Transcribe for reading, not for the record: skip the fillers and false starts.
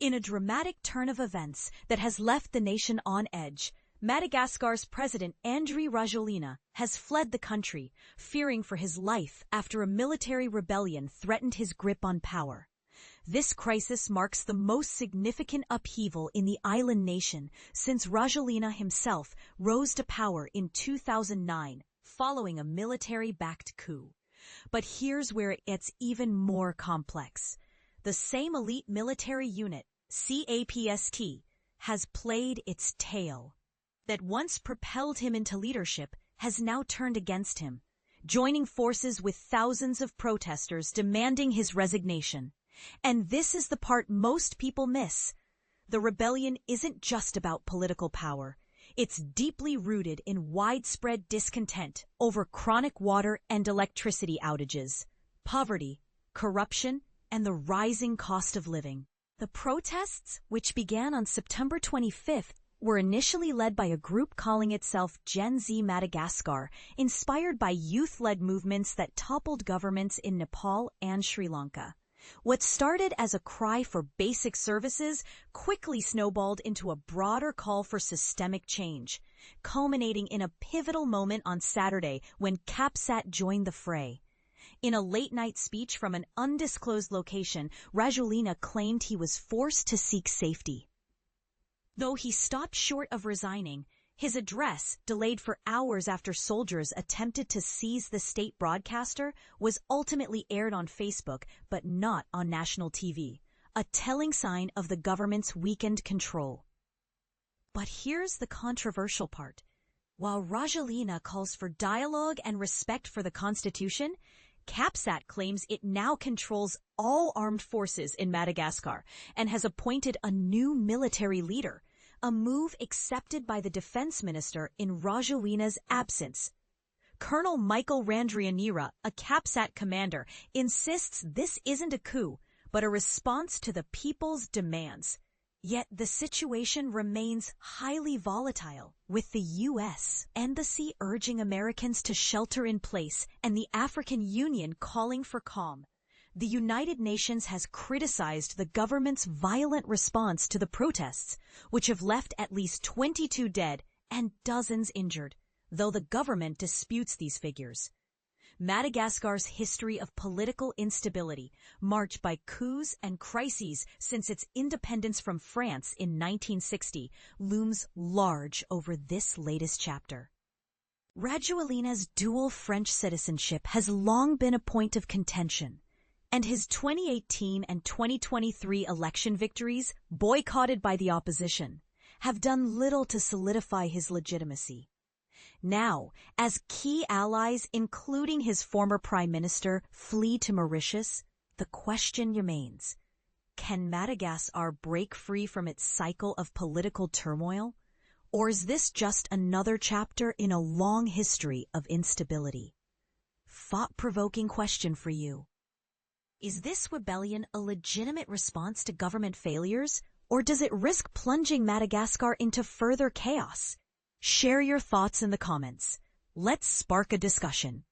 In a dramatic turn of events that has left the nation on edge, Madagascar's president Andry Rajoelina has fled the country, fearing for his life after a military rebellion threatened his grip on power. This crisis marks the most significant upheaval in the island nation since Rajoelina himself rose to power in 2009 following a military-backed coup. But here's where it gets even more complex. The same elite military unit, CAPSAT, has played its tale. That once propelled him into leadership has now turned against him, joining forces with thousands of protesters demanding his resignation. And this is the part most people miss. The rebellion isn't just about political power. It's deeply rooted in widespread discontent over chronic water and electricity outages, poverty, corruption, and the rising cost of living. The protests, which began on September 25th, were initially led by a group calling itself Gen Z Madagascar, inspired by youth-led movements that toppled governments in Nepal and Sri Lanka. What started as a cry for basic services quickly snowballed into a broader call for systemic change, culminating in a pivotal moment on Saturday when CAPSAT joined the fray. In a late-night speech from an undisclosed location, Rajoelina claimed he was forced to seek safety. Though he stopped short of resigning, his address, delayed for hours after soldiers attempted to seize the state broadcaster, was ultimately aired on Facebook but not on national TV, a telling sign of the government's weakened control. But here's the controversial part. While Rajoelina calls for dialogue and respect for the Constitution, CAPSAT claims it now controls all armed forces in Madagascar and has appointed a new military leader, a move accepted by the defense minister in Rajoelina's absence. Colonel Michael Rajoelina, a CAPSAT commander, insists this isn't a coup, but a response to the people's demands. Yet the situation remains highly volatile, with the U.S. Embassy urging Americans to shelter in place and the African Union calling for calm. The United Nations has criticized the government's violent response to the protests, which have left at least 22 dead and dozens injured, though the government disputes these figures. Madagascar's history of political instability, marked by coups and crises since its independence from France in 1960, looms large over this latest chapter. Rajoelina's dual French citizenship has long been a point of contention, and his 2018 and 2023 election victories, boycotted by the opposition, have done little to solidify his legitimacy. Now, as key allies, including his former prime minister, flee to Mauritius, the question remains, can Madagascar break free from its cycle of political turmoil? Or is this just another chapter in a long history of instability? Thought-provoking question for you. Is this rebellion a legitimate response to government failures, or does it risk plunging Madagascar into further chaos? Share your thoughts in the comments. Let's spark a discussion.